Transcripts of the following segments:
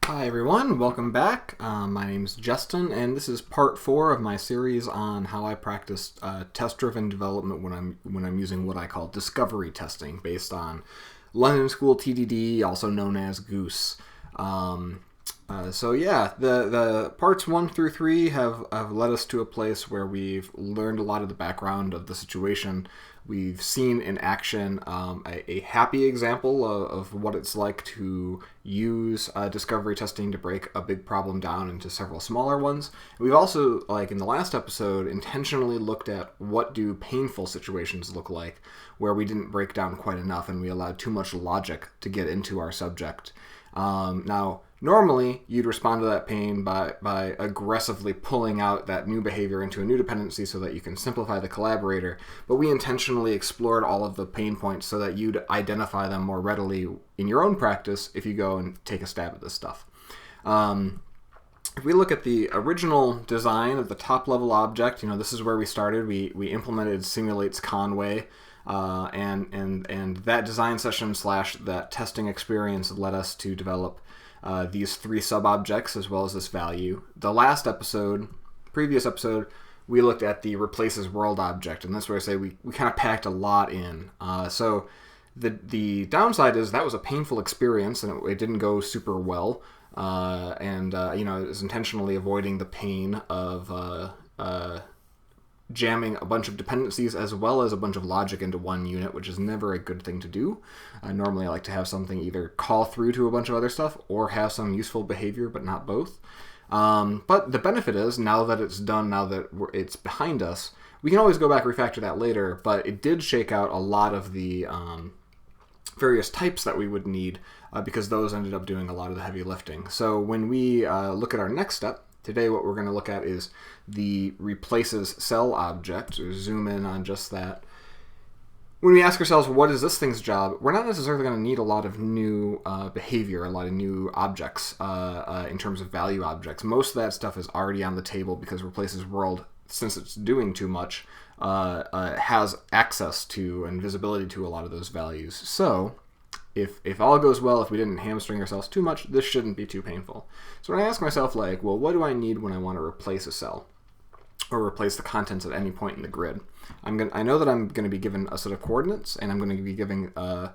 Hi everyone, welcome back. My name's Justin, and this is part 4 of my series on how I practice test-driven development when I'm using what I call discovery testing, based on London-school TDD, also known as Goose. The parts 1 through 3 have led us to a place where we've learned a lot of the background of the situation. We've seen in action a happy example of what it's like to use discovery testing to break a big problem down into several smaller ones. We've also, like in the last episode, intentionally looked at what do painful situations look like, where we didn't break down quite enough and we allowed too much logic to get into our subject. Now, normally, you'd respond to that pain by aggressively pulling out that new behavior into a new dependency so that you can simplify the collaborator, but we intentionally explored all of the pain points so that you'd identify them more readily in your own practice if you go and take a stab at this stuff. If we look at the original design of the top-level object, this is where we started. We implemented simulates Conway, and that design session / that testing experience led us to develop these 3 sub-objects as well as this value. The previous episode, we looked at the replaces world object, and that's where I say we kind of packed a lot in. So the downside is that was a painful experience, and it didn't go super well. It was intentionally avoiding the pain of jamming a bunch of dependencies as well as a bunch of logic into one unit, which is never a good thing to do. Normally I like to have something either call through to a bunch of other stuff or have some useful behavior, but not both. But the benefit is, now that it's done, now that it's behind us, we can always go back and refactor that later, but it did shake out a lot of the various types that we would need, because those ended up doing a lot of the heavy lifting. So when we look at our next step, today what we're going to look at is the replaces cell object, or zoom in on just that. When we ask ourselves, what is this thing's job, we're not necessarily going to need a lot of new behavior, a lot of new objects in terms of value objects. Most of that stuff is already on the table because replaces world, since it's doing too much, has access to and visibility to a lot of those values. So if all goes well, if we didn't hamstring ourselves too much, this shouldn't be too painful. So when I ask myself, what do I need when I want to replace a cell or replace the contents at any point in the grid? I know that I'm going to be given a set of coordinates, and I'm going to be giving a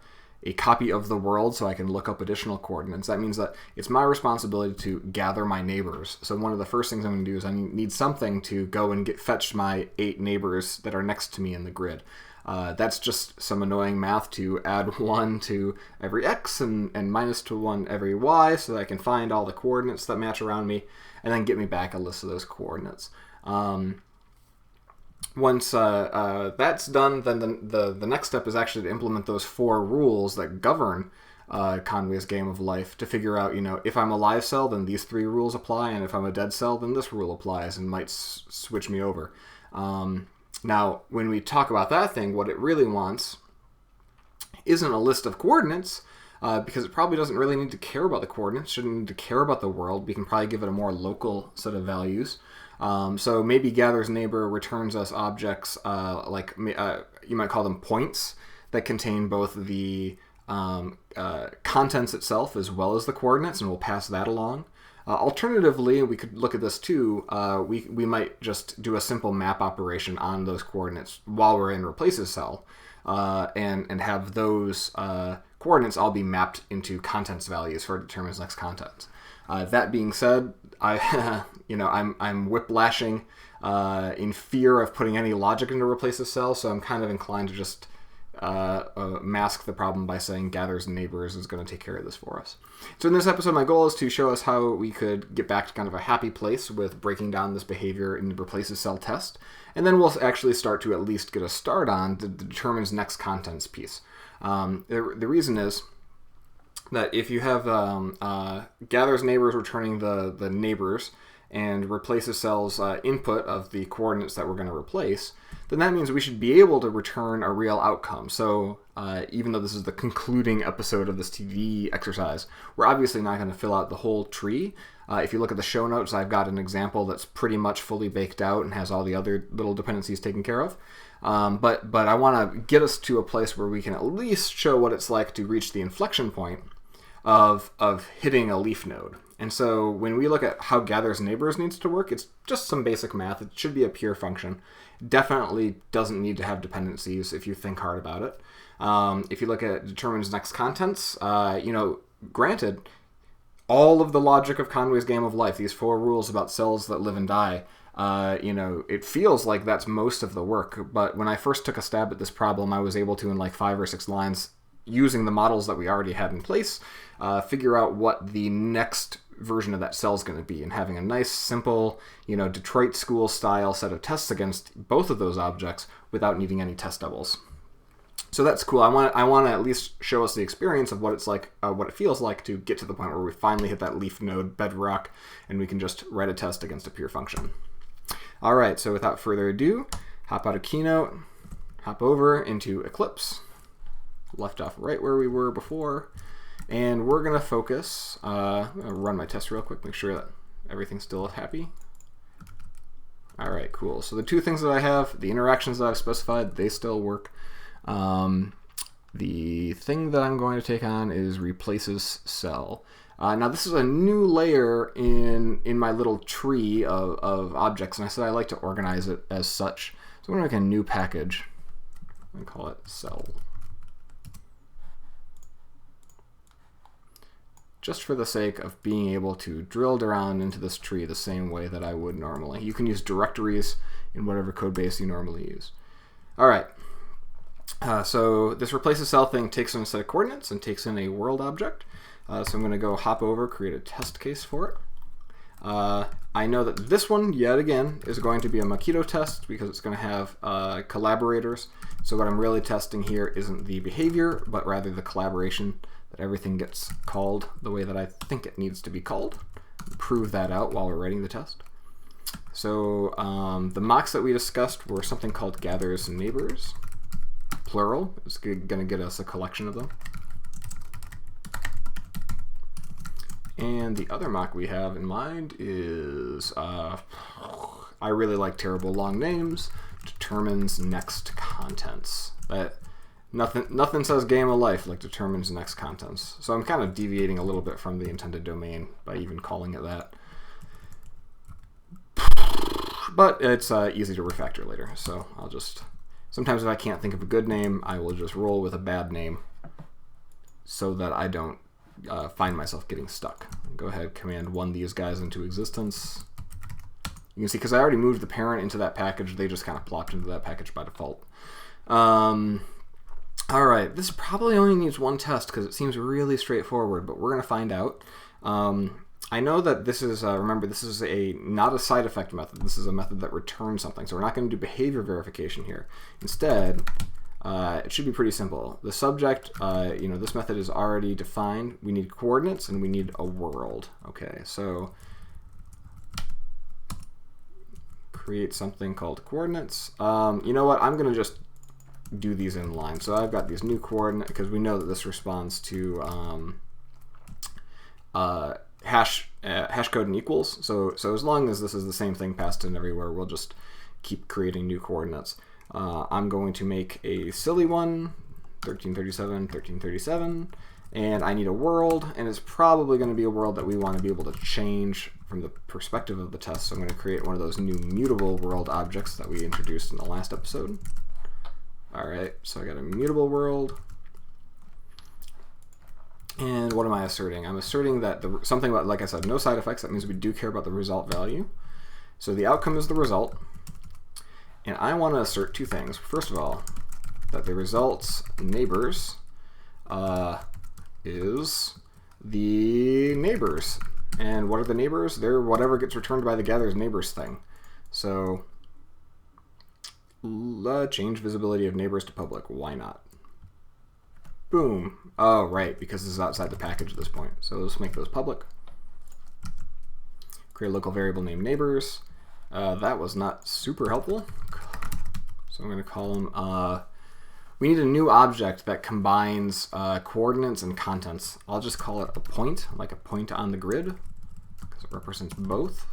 copy of the world so I can look up additional coordinates. That means that it's my responsibility to gather my neighbors. So one of the first things I'm going to do is I need something to go and fetch my 8 neighbors that are next to me in the grid. That's just some annoying math to add 1 to every x and minus to 1 every y, so that I can find all the coordinates that match around me and then get me back a list of those coordinates. Once that's done, then the next step is actually to implement those 4 rules that govern Conway's game of life, to figure out, if I'm a live cell, then these 3 rules apply, and if I'm a dead cell, then this rule applies and might switch me over. Now, when we talk about that thing, what it really wants isn't a list of coordinates, because it probably doesn't really need to care about the coordinates, shouldn't need to care about the world. We can probably give it a more local set of values. So maybe gathers neighbor returns us objects you might call them points, that contain both the contents itself as well as the coordinates, and we'll pass that along. Alternatively, we could look at this too. We might just do a simple map operation on those coordinates while we're in replaces cell, and have those coordinates all be mapped into contents values for determines next contents. That being said, I'm whiplashing in fear of putting any logic into replaces cell, so I'm kind of inclined to just mask the problem by saying gathers neighbors is going to take care of this for us. So in this episode, my goal is to show us how we could get back to kind of a happy place with breaking down this behavior in the replaces cell test, and then we'll actually start to at least get a start on the determines next contents piece. The reason is that if you have gathers neighbors returning the neighbors and replaces cell's input of the coordinates that we're going to replace, then that means we should be able to return a real outcome. So even though this is the concluding episode of this TDD exercise, we're obviously not going to fill out the whole tree. If you look at the show notes, I've got an example that's pretty much fully baked out and has all the other little dependencies taken care of. But I want to get us to a place where we can at least show what it's like to reach the inflection point of hitting a leaf node. And so when we look at how gathers neighbors needs to work, it's just some basic math. It should be a pure function. Definitely doesn't need to have dependencies if you think hard about it. If you look at determines next contents, granted, all of the logic of Conway's Game of Life, these 4 rules about cells that live and die, it feels like that's most of the work. But when I first took a stab at this problem, I was able to, in like 5 or 6 lines, using the models that we already had in place, figure out what the next version of that cell is going to be, and having a nice, simple, Detroit school style set of tests against both of those objects without needing any test doubles. So that's cool. I want to at least show us the experience of what it's like, what it feels like to get to the point where we finally hit that leaf node bedrock, and we can just write a test against a pure function. All right. So without further ado, hop out of Keynote, hop over into Eclipse, left off right where we were before, and we're gonna focus. I'm gonna run my test real quick, make sure that everything's still happy. All right, cool. So the 2 things that I have, the interactions that I've specified, they still work. The thing that I'm going to take on is replaces cell. Now this is a new layer in my little tree of objects, and I said I like to organize it as such. So I'm going to make a new package and call it cell. Just for the sake of being able to drill down into this tree the same way that I would normally. You can use directories in whatever code base you normally use. All right. So this replaces cell thing takes in a set of coordinates and takes in a world object. So I'm going to go hop over, create a test case for it. I know that this one, yet again, is going to be a Mockito test because it's going to have collaborators. So what I'm really testing here isn't the behavior, but rather the collaboration, that everything gets called the way that I think it needs to be called. Prove that out while we're writing the test. So the mocks that we discussed were something called gathers neighbors, plural. It's going to get us a collection of them. And the other mock we have in mind is, I really like terrible long names, determines next contents. That nothing says game of life like determines next contents. So I'm kind of deviating a little bit from the intended domain by even calling it that. But it's easy to refactor later, so I'll just, sometimes if I can't think of a good name, I will just roll with a bad name so that I don't find myself getting stuck. Go ahead, command 1 these guys into existence. You can see, because I already moved the parent into that package, they just kind of plopped into that package by default. All right, this probably only needs 1 test because it seems really straightforward, but we're going to find out. I know that this is, remember, this is not a side effect method. This is a method that returns something. So we're not going to do behavior verification here. Instead, it should be pretty simple. The subject, this method is already defined. We need coordinates and we need a world. Okay, so create something called coordinates. You know what? I'm going to just do these in line. So I've got these new coordinates because we know that this responds to hash code and equals. So as long as this is the same thing passed in everywhere, we'll just keep creating new coordinates. I'm going to make a silly one, 1337, 1337, and I need a world, and it's probably going to be a world that we want to be able to change from the perspective of the test. So I'm going to create one of those new mutable world objects that we introduced in the last episode. All right, so I got a mutable world. And what am I asserting? I'm asserting that something about, like I said, no side effects. That means we do care about the result value. So the outcome is the result. And I want to assert 2 things. First of all, that the results neighbors is the neighbors. And what are the neighbors? They're whatever gets returned by the gather's neighbors thing. So change visibility of neighbors to public. Why not? Boom. Oh, right, because this is outside the package at this point. So let's make those public. Create a local variable named neighbors. That was not super helpful. So I'm going to call them, we need a new object that combines coordinates and contents. I'll just call it a point, like a point on the grid, because it represents both.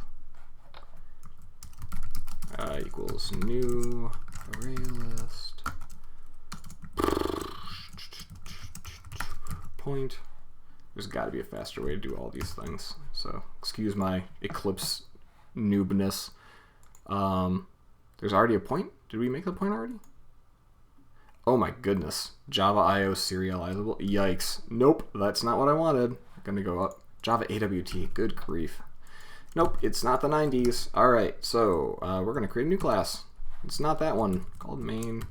Equals new array list. Point There's got to be a faster way to do all these things. So excuse my Eclipse noobness. There's already a point? Did we make the point already? Oh my goodness. Java IO serializable. Yikes. Nope, that's not what I wanted. I'm going to go up. Java AWT. Good grief. Nope, it's not the 90s. Alright, so we're going to create a new class. It's not that one, called main. And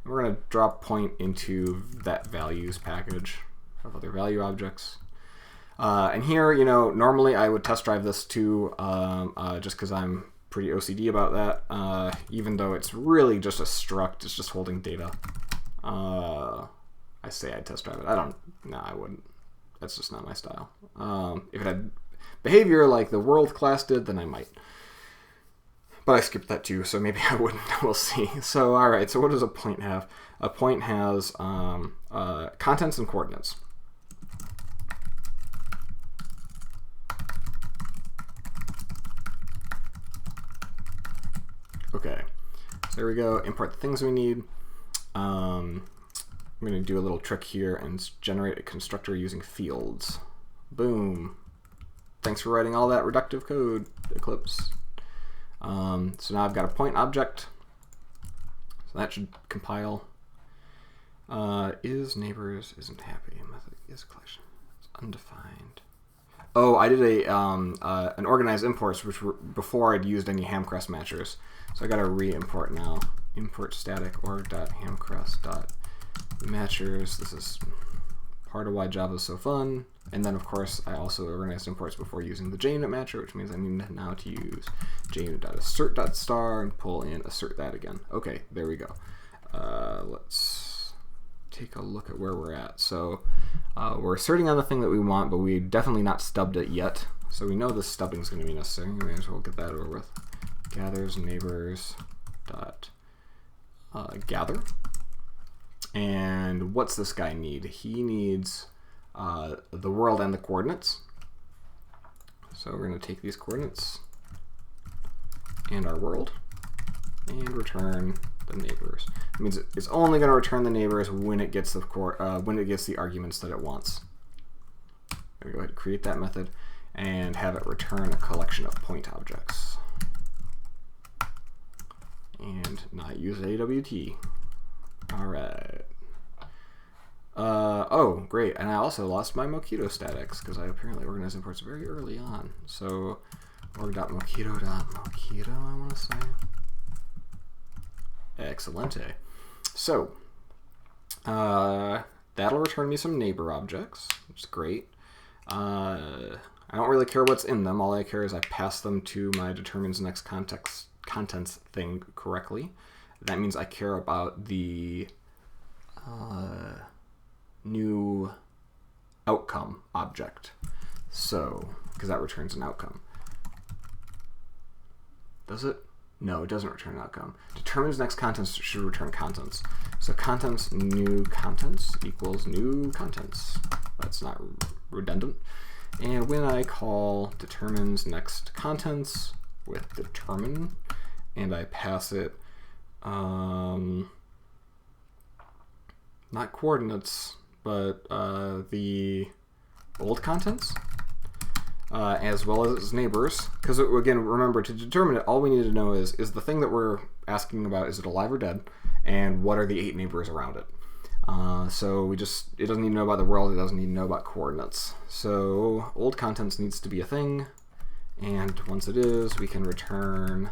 we're going to drop point into that values package of other value objects. And here, you know, normally I would test drive this too, just because I'm pretty OCD about that, even though it's really just a struct, it's just holding data. I say I'd test drive it. No, I wouldn't. That's just not my style. If it had behavior like the world class did, then I might. But I skipped that too, so maybe I wouldn't. We'll see. So, all right, so what does a point have? A point has contents and coordinates. Okay, so there we go. Import the things we need. I'm going to do a little trick here and generate a constructor using fields. Boom. Thanks for writing all that reductive code, Eclipse. So now I've got a point object. So that should compile. Is neighbors isn't happy. Method is collection. It's undefined. Oh, I did an organized imports, which were before I'd used any hamcrest matchers. So I got to re-import now. Import static org.hamcrest.matchers. This is part of why Java is so fun. And then, of course, I also organized imports before using the JUnit matcher, which means I need now to use JUnit.assert.star and pull in assert that again. Okay, there we go. Let's take a look at where we're at. So we're asserting on the thing that we want, but we definitely not stubbed it yet. So we know this stubbing is going to be necessary. We may as well get that over with. Gathers neighbors dot gather. And what's this guy need? He needs the world and the coordinates. So we're going to take these coordinates and our world and return the neighbors. It means it's only going to return the neighbors when it gets the arguments that it wants. I'm going to go ahead and create that method and have it return a collection of point objects. And not use AWT. All right. Oh, great. And I also lost my Mockito statics because I apparently organized imports very early on. So org.mockito.mockito, I want to say. Excellente. So that'll return me some neighbor objects, which is great. I don't really care what's in them. All I care is I pass them to my determines next contents thing correctly. That means I care about the new outcome object. So, because that returns an outcome. Does it? No, it doesn't return an outcome. Determines next contents should return contents. So contents new contents equals new contents. That's not redundant. And when I call determines next contents with determine, and I pass it not coordinates, but the old contents, as well as its neighbors. Because again, remember, to determine it, all we need to know is the thing that we're asking about, is it alive or dead, and what are the 8 neighbors around it. So it doesn't need to know about the world, it doesn't need to know about coordinates. So old contents needs to be a thing, and once it is, we can return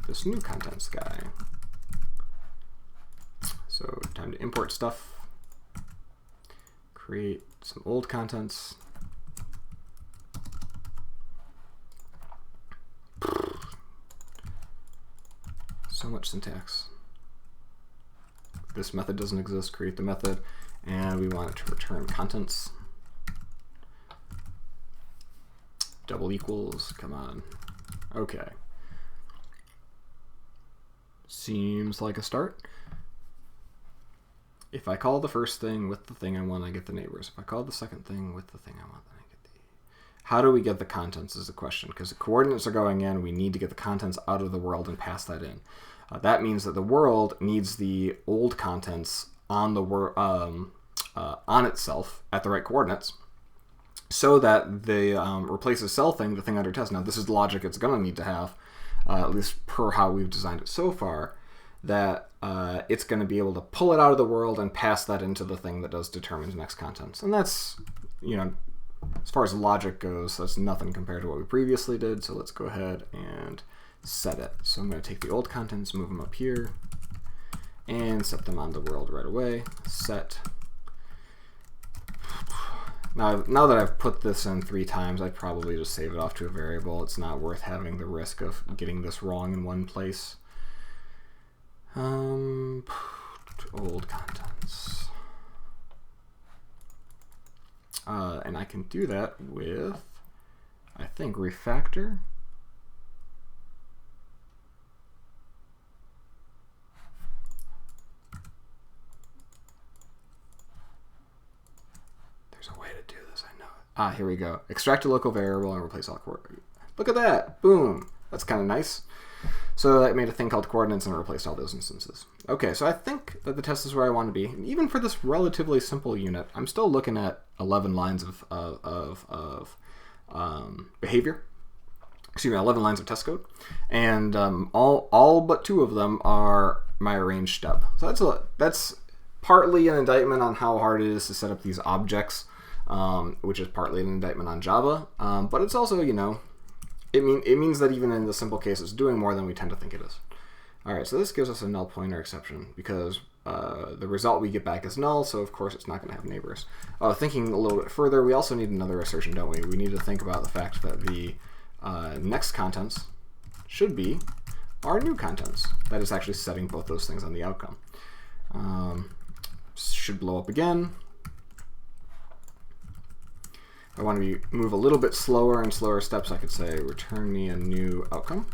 this new contents guy. So time to import stuff. Create some old contents. So much syntax. This method doesn't exist, create the method, and we want it to return contents. Double equals, come on. Okay. Seems like a start. If I call the first thing with the thing I want, I get the neighbors. If I call the second thing with the thing I want, then I get the... How do we get the contents is the question, because the coordinates are going in, we need to get the contents out of the world and pass that in. That means that the world needs the old contents on the on itself at the right coordinates, so that the replaces cell thing, the thing under test. Now this is logic it's going to need to have, at least per how we've designed it so far, that it's going to be able to pull it out of the world and pass that into the thing that does determines next contents. And that's, as far as logic goes, that's nothing compared to what we previously did. So let's go ahead and set it. So I'm going to take the old contents, move them up here, and set them on the world right away. Set. Now that I've put this in 3 times, I'd probably just save it off to a variable. It's not worth having the risk of getting this wrong in one place. Old contents. And I can do that with, I think, refactor. There's a way to do this, I know it. Here we go. Extract a local variable and replace all coordinates. Look at that. Boom. That's kind of nice. So that made a thing called coordinates and it replaced all those instances. Okay, so I think that the test is where I want to be. And even for this relatively simple unit, I'm still looking at 11 lines of behavior. Excuse me, 11 lines of test code. And all but 2 of them are my arranged step. So that's partly an indictment on how hard it is to set up these objects, which is partly an indictment on Java. But it's also, it means that even in the simple case, it's doing more than we tend to think it is. All right, so this gives us a null pointer exception because the result we get back is null, so of course it's not going to have neighbors. Thinking a little bit further, we also need another assertion, don't we? We need to think about the fact that the next contents should be our new contents. That is actually setting both those things on the outcome. Should blow up again. If I want to move a little bit slower and slower steps, I could say return me a new outcome.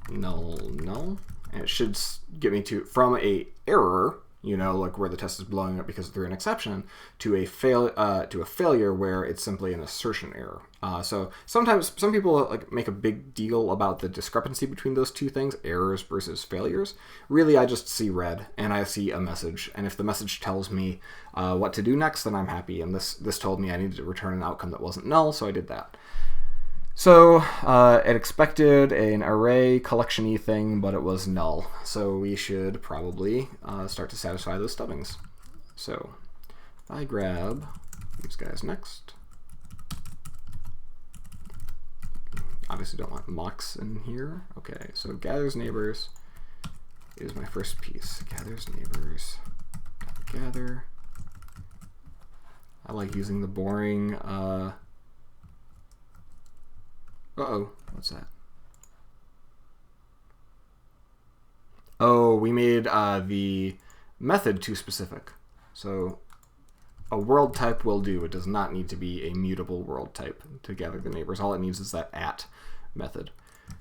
Null, null. And it should get me from a error, like where the test is blowing up because through an exception, to a failure where it's simply an assertion error. So sometimes some people make a big deal about the discrepancy between those 2 things, errors versus failures. Really, I just see red and I see a message, and if the message tells me what to do next, then I'm happy. And this told me I needed to return an outcome that wasn't null, so I did that. So it expected an array collection-y thing, but it was null. So we should probably start to satisfy those stubbings. So if I grab these guys next, obviously don't want mocks in here. Okay, so gathers neighbors is my first piece. Gathers neighbors, gather. I like using the boring, uh-oh, what's that? Oh, we made the method too specific. So a world type will do. It does not need to be a mutable world type to gather the neighbors. All it needs is that at method.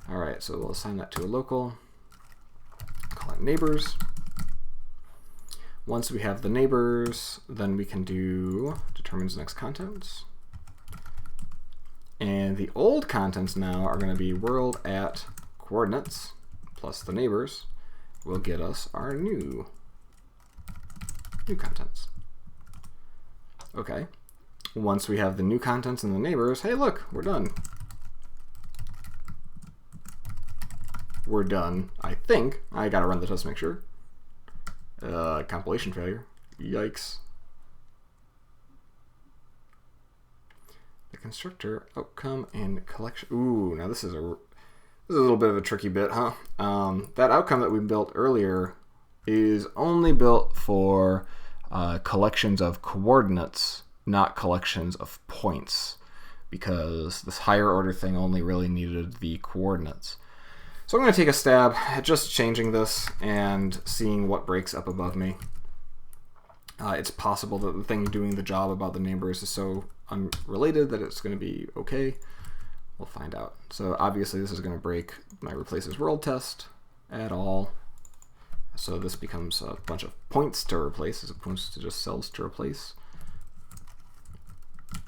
All right, so we'll assign that to a local. Call it neighbors. Once we have the neighbors, then we can do determines next contents. And the old contents now are going to be world at coordinates plus the neighbors will get us our new contents. Okay. Once we have the new contents and the neighbors, hey, look, we're done. We're done, I think. I got to run the test to make sure. Compilation failure. Yikes. The constructor, outcome, and collection. Ooh, now this is a little bit of a tricky bit, huh? That outcome that we built earlier is only built for collections of coordinates, not collections of points, because this higher order thing only really needed the coordinates. So I'm going to take a stab at just changing this and seeing what breaks up above me. It's possible that the thing doing the job about the neighbors is so unrelated that it's going to be okay. We'll find out. So obviously this is going to break my replaces world test at all. So this becomes a bunch of points to replace as opposed to just cells to replace.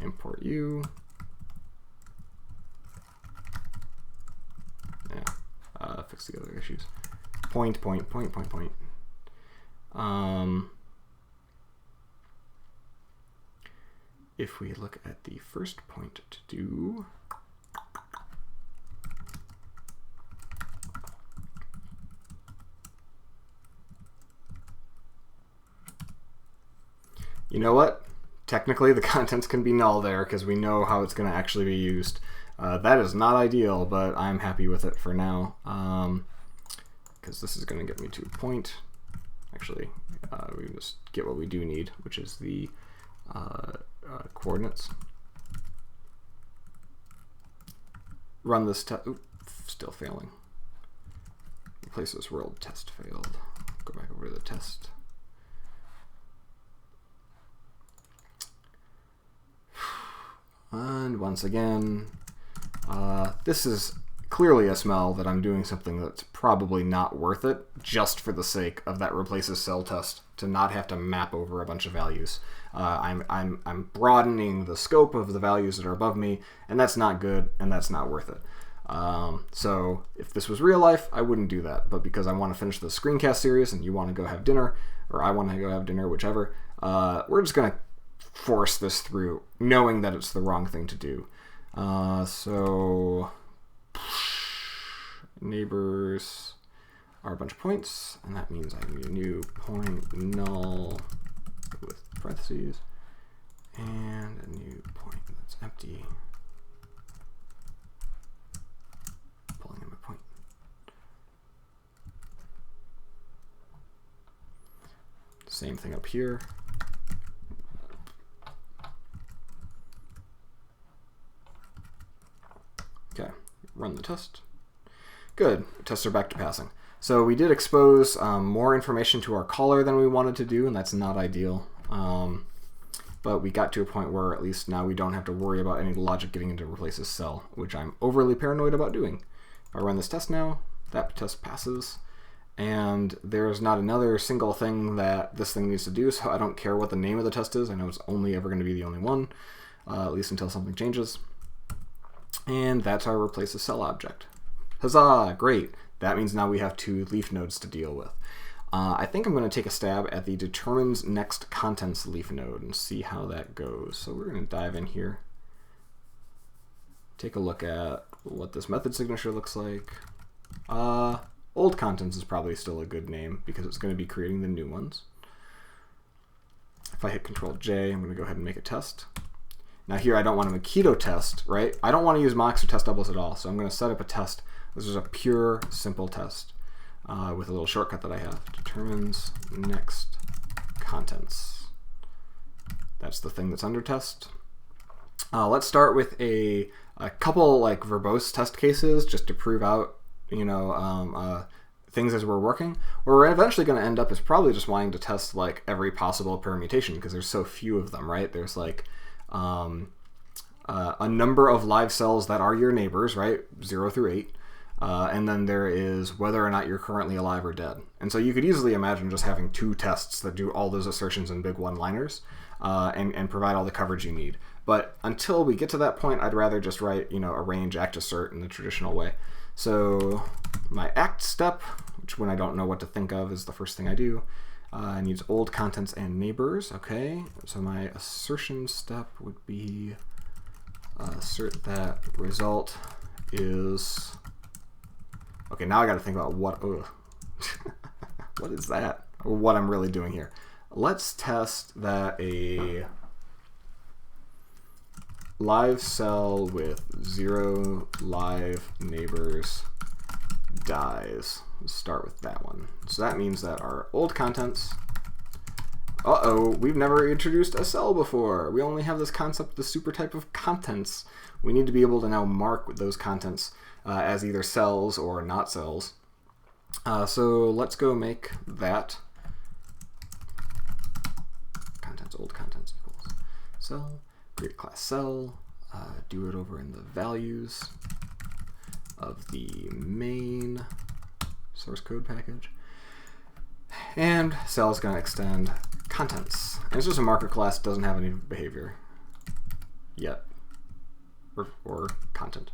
Import you. Yeah, fix the other issues. Point. if we look at the first point to do, you know what? Technically, the contents can be null there because we know how it's going to actually be used. That is not ideal, but I'm happy with it for now because this is going to get me to a point. Actually, we just get what we do need, which is the coordinates. Run this test. Still failing. Replace this world. Test failed. Go back over to the test. And once again, this is clearly a smell that I'm doing something that's probably not worth it just for the sake of that replaces cell test to not have to map over a bunch of values. I'm broadening the scope of the values that are above me, and that's not good, and that's not worth it. So if this was real life, I wouldn't do that. But because I want to finish the screencast series and you want to go have dinner, or I want to go have dinner, whichever, we're just going to force this through, knowing that it's the wrong thing to do. So neighbors are a bunch of points, and that means I need a new point null with parentheses, and a new point that's empty. Pulling in my point. Same thing up here. Okay, run the test. Good, tests are back to passing. So we did expose more information to our caller than we wanted to do, and that's not ideal. But we got to a point where at least now we don't have to worry about any logic getting into replaces cell, which I'm overly paranoid about doing. If I run this test now, that test passes, and there's not another single thing that this thing needs to do, so I don't care what the name of the test is. I know it's only ever going to be the only one, at least until something changes. And that's our replaces cell object. Huzzah! Great. That means now we have two leaf nodes to deal with. I think I'm going to take a stab at the determines next contents leaf node and see how that goes. So we're going to dive in here. Take a look at what this method signature looks like. Old contents is probably still a good name because it's going to be creating the new ones. If I hit Control J, I'm going to go ahead and make a test. Now here I don't want a Mockito test, right? I don't want to use mocks or test doubles at all, so I'm going to set up a test. This is a pure, simple test with a little shortcut that I have. Determines next contents. That's the thing that's under test. Let's start with a couple like verbose test cases just to prove out, things as we're working. Where we're eventually going to end up is probably just wanting to test like every possible permutation because there's so few of them, right? There's like a number of live cells that are your neighbors, right? 0 through 8. And then there is whether or not you're currently alive or dead. And so you could easily imagine just having two tests that do all those assertions in big one-liners and provide all the coverage you need. But until we get to that point, I'd rather just write, arrange, act, assert in the traditional way. So my act step, which when I don't know what to think of is the first thing I do, needs old contents and neighbors. Okay, so my assertion step would be assert that result is... Okay, now I got to think about what what is that? Or what I'm really doing here. Let's test that a live cell with 0 live neighbors dies. Let's start with that one. So that means that our old contents... we've never introduced a cell before. We only have this concept, the super type of contents. We need to be able to now mark those contents as either cells or not cells. So let's go make that contents old contents equals cell, create class cell, do it over in the values of the main source code package. And cell is going to extend contents. And it's just a marker class, doesn't have any behavior yet, or content.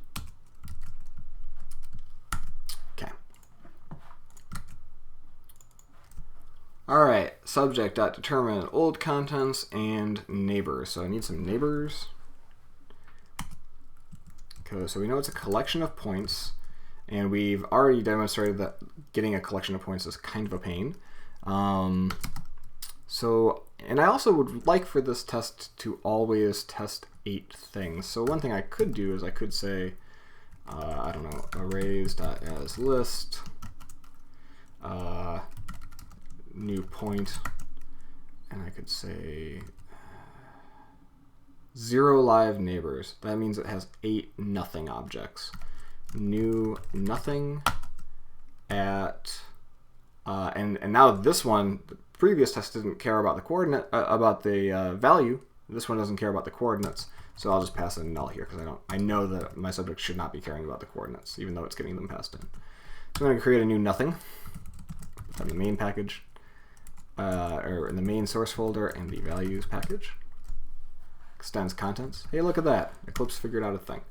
Okay. All right, subject.determine old contents and neighbors. So I need some neighbors. Okay, so we know it's a collection of points, and we've already demonstrated that getting a collection of points is kind of a pain. And I also would like for this test to always test 8 things. So one thing I could do is I could say, I don't know, arrays.asList, new point, and I could say 0 live neighbors. That means it has 8 nothing objects. New nothing at, and now this one, the previous test didn't care about the coordinate, about the value. This one doesn't care about the coordinates, so I'll just pass in null here because I know that my subject should not be caring about the coordinates, even though it's getting them passed in. So I'm going to create a new nothing from the main package, or in the main source folder and the values package. Extends contents. Hey, look at that! Eclipse figured out a thing.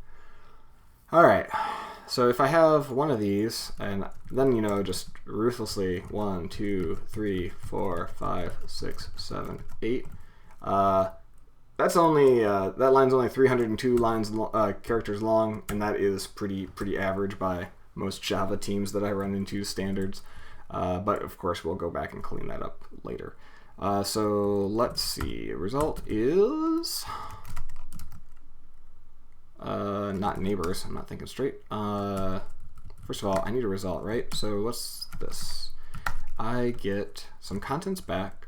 All right. So if I have one of these, and then, you know, just ruthlessly 1, 2, 3, 4, 5, 6, 7, 8. That's only that line's only 302 characters long, and that is pretty average by most Java teams that I run into standards. But of course, we'll go back and clean that up later. So let's see. Result is not neighbors. I'm not thinking straight. First of all, I need a result, right? So what's this? I get some contents back,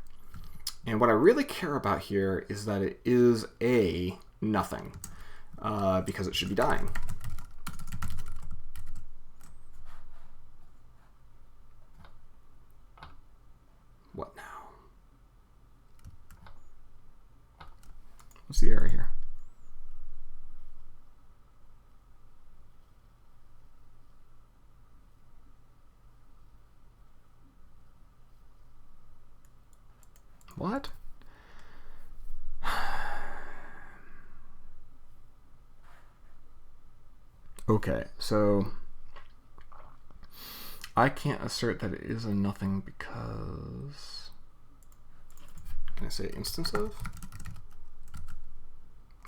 and what I really care about here is that it is a nothing, because it should be dying. What now? What's the error here? What? Okay, so I can't assert that it is a nothing because, can I say instance of?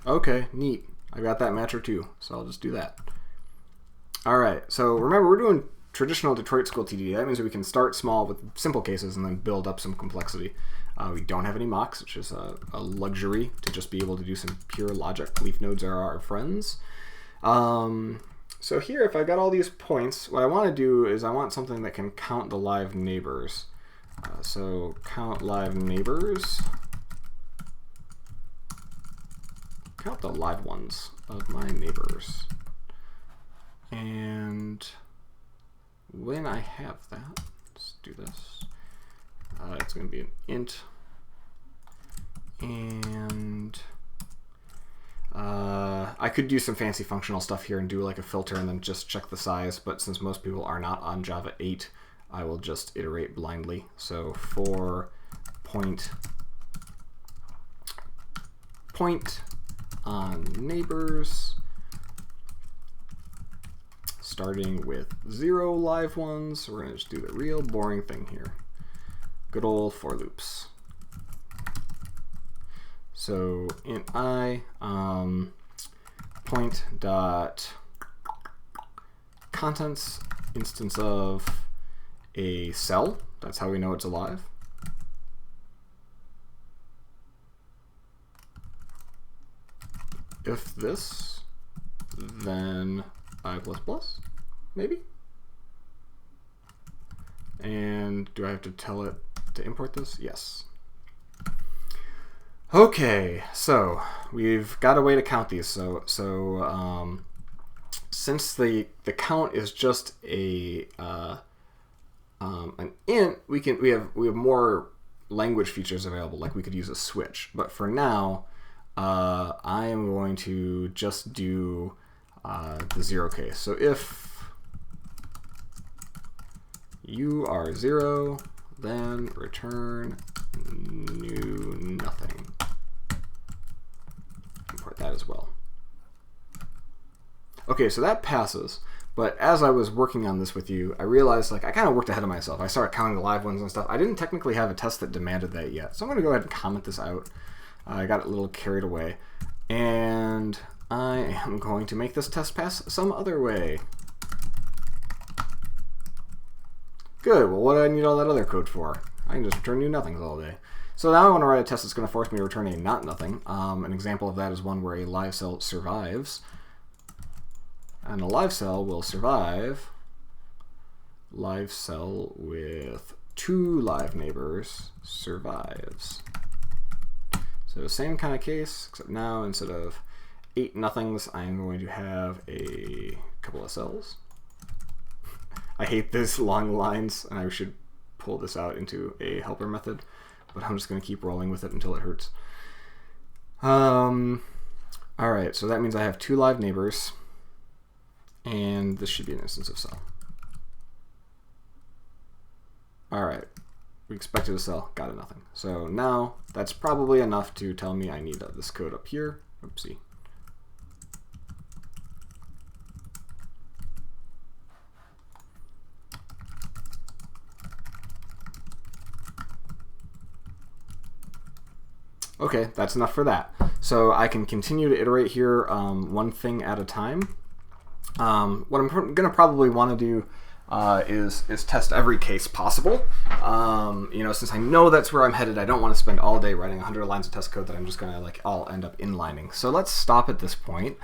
Okay, neat. I got that matcher too, so I'll just do that. All right, so remember, we're doing traditional Detroit School TDD. That means we can start small with simple cases and then build up some complexity. We don't have any mocks, which is a luxury to just be able to do some pure logic. Leaf nodes are our friends. So here, if I got all these points, what I want to do is I want something that can count the live neighbors. So count live neighbors. Count the live ones of my neighbors. And when I have that, let's do this. It's going to be an int, and I could do some fancy functional stuff here and do like a filter and then just check the size, but since most people are not on Java 8, I will just iterate blindly. So for point on neighbors, starting with 0 live ones, we're going to just do the real boring thing here. Good old for loops. So int I, point dot contents instance of a cell. That's how we know it's alive. If this, then I++, maybe. And do I have to tell it to import this? Yes. Okay, so we've got a way to count these. So since the count is just a an int, we have more language features available. Like we could use a switch, but for now, I am going to just do the 0 case. So if you are 0, then return new nothing. Import that as well. Okay, so that passes, But as I was working on this with you, I realized like I kind of worked ahead of myself. I started counting the live ones and stuff. I didn't technically have a test that demanded that yet. So I'm going to go ahead and comment this out. I got a little carried away. And I am going to make this test pass some other way. Good. Well, what do I need all that other code for? I can just return new nothings all day. So now I want to write a test that's going to force me to return a not nothing. An example of that is one where a live cell survives. And a live cell will survive. Live cell with 2 live neighbors survives. So same kind of case, except now instead of 8 nothings, I'm going to have a couple of cells. I hate these long lines, and I should pull this out into a helper method, but I'm just going to keep rolling with it until it hurts. Alright, so that means I have 2 live neighbors, and this should be an instance of cell. Alright, we expected a cell, got a nothing. So now that's probably enough to tell me I need this code up here. Oopsie. Okay, that's enough for that. So I can continue to iterate here one thing at a time. What I'm going to probably want to do is test every case possible. Since I know that's where I'm headed, I don't want to spend all day writing 100 lines of test code that I'm just going to like all end up inlining. So let's stop at this point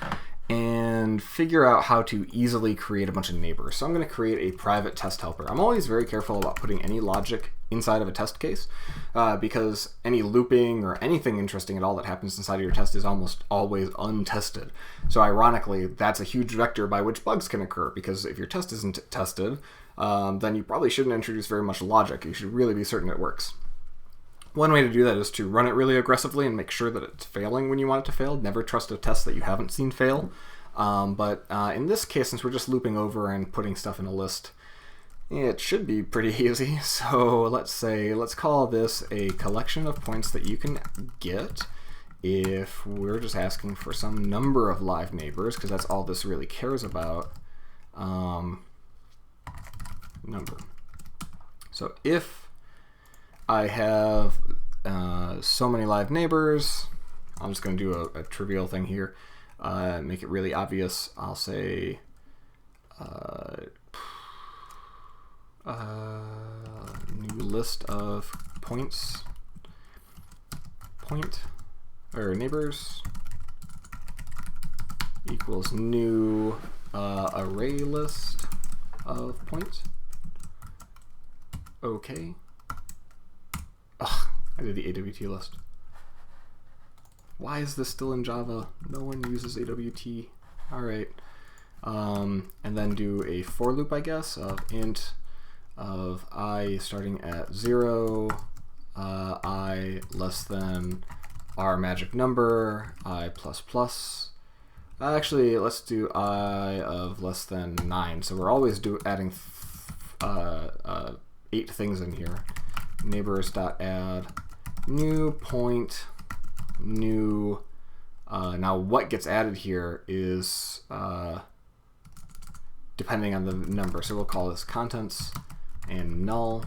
and figure out how to easily create a bunch of neighbors. So I'm going to create a private test helper. I'm always very careful about putting any logic inside of a test case because any looping or anything interesting at all that happens inside of your test is almost always untested. So ironically, that's a huge vector by which bugs can occur, because if your test isn't tested, then you probably shouldn't introduce very much logic. You should really be certain it works. One way to do that is to run it really aggressively and make sure that it's failing when you want it to fail. Never trust a test that you haven't seen fail. But in this case, since we're just looping over and putting stuff in a list, it should be pretty easy. So let's call this a collection of points that you can get if we're just asking for some number of live neighbors, because that's all this really cares about. Number. So if I have so many live neighbors, I'm just going to do a trivial thing here, make it really obvious. I'll say new list of neighbors equals new array list of points. Okay. Ugh, I did the AWT list. Why is this still in Java? No one uses AWT. Alright. And then do a for loop, I guess, of int of I starting at 0, I less than our magic number, I plus plus. Actually, let's do I of less than 9. So we're always adding 8 things in here. Neighbors.add new point new. Now what gets added here is depending on the number. So we'll call this contents and null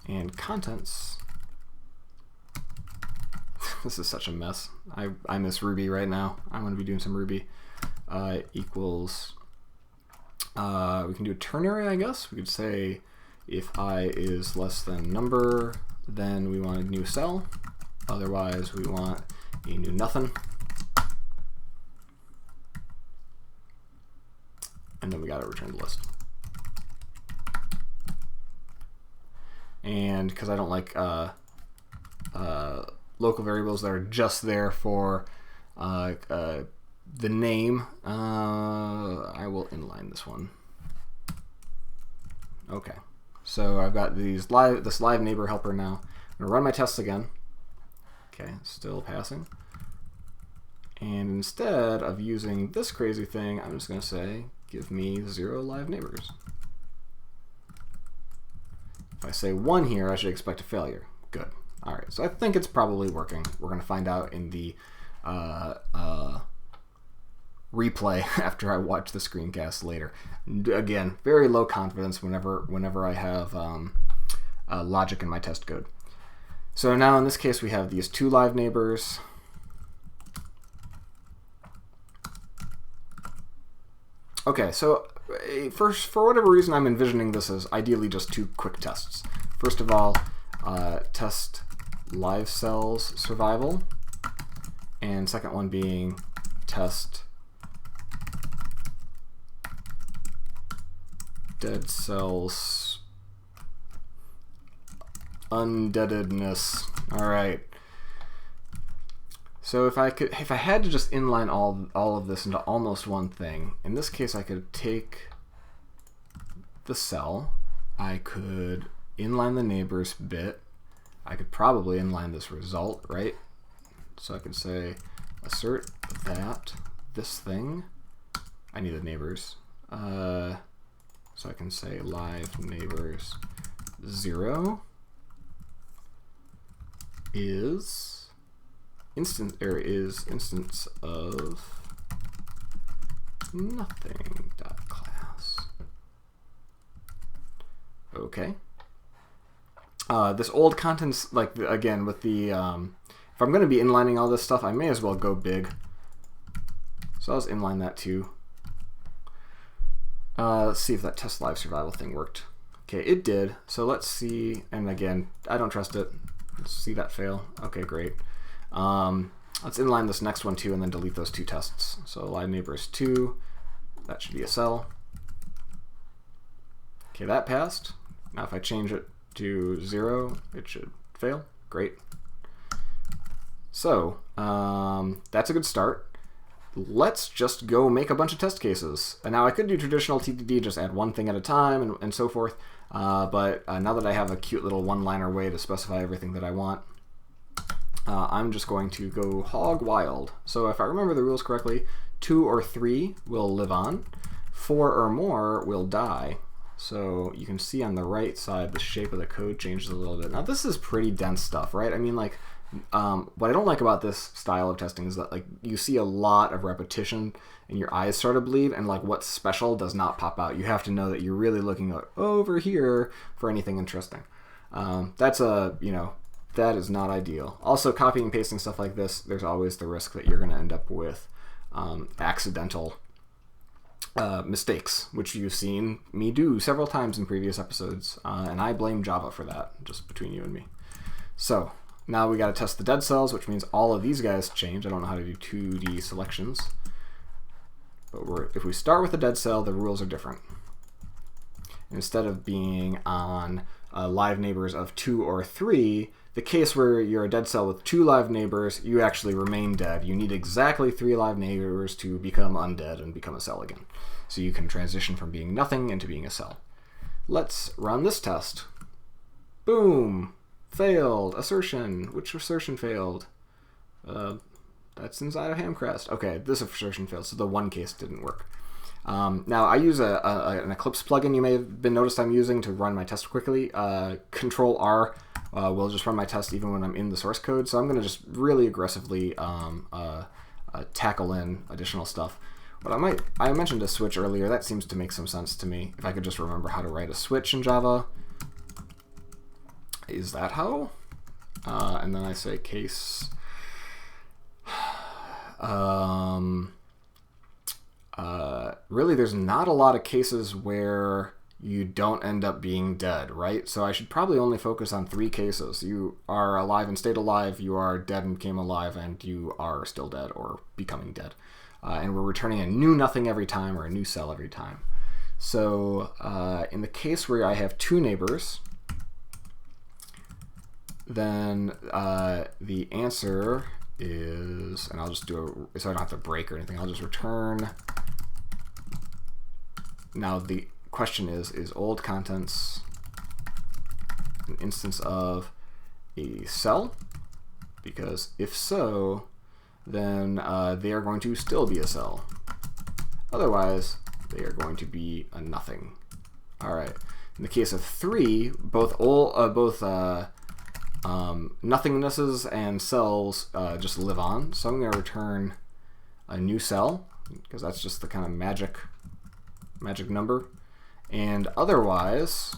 and contents. This is such a mess. I miss Ruby right now. I'm going to be doing some Ruby. Equals. We can do a ternary, I guess. We could say if I is less than number, then we want a new cell. Otherwise, we want a new nothing. And then we got to return the list. And because I don't like local variables that are just there for the name, I will inline this one. Okay, so I've got this live neighbor helper now. I'm gonna run my tests again. Okay, still passing. And instead of using this crazy thing, I'm just gonna say, give me 0 live neighbors. If I say 1 here, I should expect a failure. Good. All right, so I think it's probably working. We're gonna find out in the replay after I watch the screencast later. Again, very low confidence whenever I have logic in my test code. So now in this case we have these 2 live neighbors. Okay, so first, for whatever reason, I'm envisioning this as ideally just 2 quick tests. First of all, test live cells survival, and second one being test dead cells undeadedness. All right. So if I had to just inline all of this into almost one thing, in this case I could take the cell, I could inline the neighbors bit, I could probably inline this result, right? So I could say assert that this thing, I need the neighbors, so I can say live neighbors 0 is instance of nothing.class. Okay. This old contents, like again with the if I'm going to be inlining all this stuff, I may as well go big. So I'll just inline that too. Let's see if that test live survival thing worked. Okay, it did. So let's see, and again, I don't trust it. Let's see that fail. Okay, great. Let's inline this next one too and then delete those 2 tests. So live neighbors 2, that should be a cell. Okay, that passed. Now if I change it to 0, it should fail. Great. So that's a good start. Let's just go make a bunch of test cases. And now I could do traditional TDD, just add one thing at a time and so forth. But now that I have a cute little one-liner way to specify everything that I want, I'm just going to go hog wild. So if I remember the rules correctly, 2 or 3 will live on, 4 or more will die. So you can see on the right side the shape of the code changes a little bit. Now this is pretty dense stuff, right? I mean, like, what I don't like about this style of testing is that like you see a lot of repetition and your eyes start to bleed, and like what's special does not pop out. You have to know that you're really looking over here for anything interesting. That's a, you know, that is not ideal. Also, copying and pasting stuff like this, there's always the risk that you're going to end up with accidental mistakes, which you've seen me do several times in previous episodes, and I blame Java for that, just between you and me. So now we got to test the dead cells, which means all of these guys change. I don't know how to do 2D selections, but if we start with a dead cell, the rules are different. Instead of being on live neighbors of 2 or 3, the case where you're a dead cell with 2 live neighbors, you actually remain dead. You need exactly 3 live neighbors to become undead and become a cell again. So you can transition from being nothing into being a cell. Let's run this test. Boom! Failed. Assertion. Which assertion failed? That's inside of Hamcrest. Okay, this assertion failed, so the one case didn't work. Now I use an Eclipse plugin you may have been noticed I'm using to run my test quickly. Control R will just run my test even when I'm in the source code. So I'm going to just really aggressively tackle in additional stuff. But I mentioned a switch earlier. That seems to make some sense to me. If I could just remember how to write a switch in Java. Is that how? And then I say case. Really, there's not a lot of cases where you don't end up being dead, right? So I should probably only focus on 3 cases. You are alive and stayed alive, you are dead and became alive, and you are still dead or becoming dead. And we're returning a new nothing every time, or a new cell every time. So in the case where I have 2 neighbors, then the answer is, and I'll just do it so I don't have to break or anything, I'll just return. Now the question is old contents an instance of a cell? Because if so, then they are going to still be a cell. Otherwise, they are going to be a nothing. All right. In the case of 3, both nothingnesses and cells just live on. So I'm going to return a new cell, because that's just the kind of magic number. And otherwise,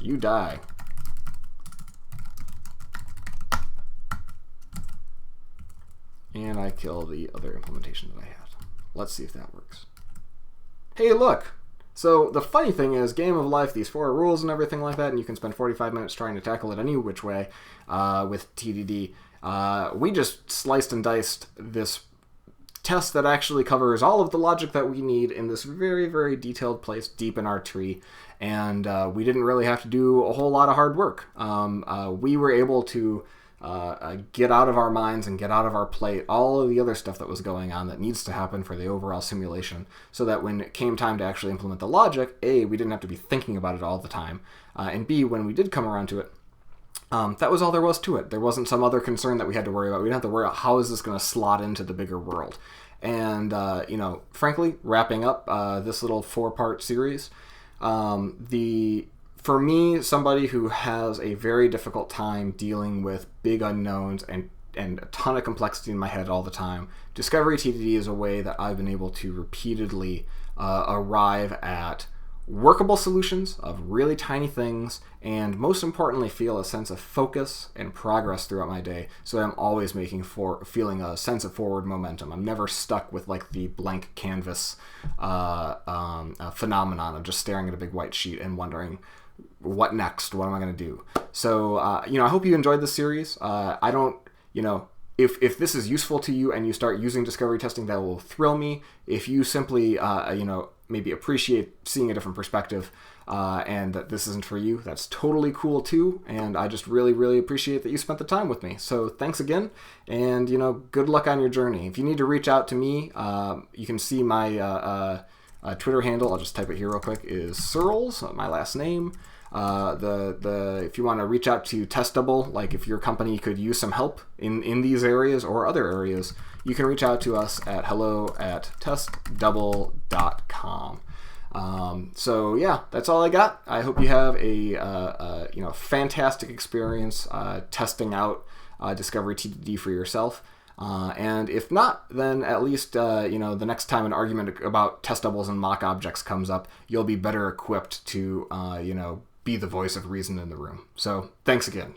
you die. And I kill the other implementation that I had. Let's see if that works. Hey, look! So the funny thing is, Game of Life, these 4 rules and everything like that, and you can spend 45 minutes trying to tackle it any which way with TDD. We just sliced and diced this test that actually covers all of the logic that we need in this very, very detailed place deep in our tree. And we didn't really have to do a whole lot of hard work. We were able to get out of our minds and get out of our plate all of the other stuff that was going on that needs to happen for the overall simulation, so that when it came time to actually implement the logic, A, we didn't have to be thinking about it all the time, and B, when we did come around to it, that was all there was to it. There wasn't some other concern that we had to worry about. We didn't have to worry about how is this going to slot into the bigger world. And, frankly, wrapping up this little 4-part series, for me, somebody who has a very difficult time dealing with big unknowns and a ton of complexity in my head all the time, Discovery TDD is a way that I've been able to repeatedly arrive at workable solutions of really tiny things, and most importantly, feel a sense of focus and progress throughout my day, so that I'm always feeling a sense of forward momentum. I'm never stuck with like the blank canvas phenomenon of just staring at a big white sheet and wondering, what next? What am I going to do? So, I hope you enjoyed this series. If this is useful to you and you start using discovery testing, that will thrill me. If you simply, maybe appreciate seeing a different perspective and that this isn't for you, that's totally cool too. And I just really, really appreciate that you spent the time with me. So thanks again, and, good luck on your journey. If you need to reach out to me, you can see my Twitter handle, I'll just type it here real quick, is Searles, my last name. If you want to reach out to Testable, like if your company could use some help in these areas or other areas, you can reach out to us at hello@testdouble.com. So yeah, that's all I got. I hope you have a fantastic experience testing out Discovery TDD for yourself. And if not, then at least, the next time an argument about test doubles and mock objects comes up, you'll be better equipped to, be the voice of reason in the room. So thanks again.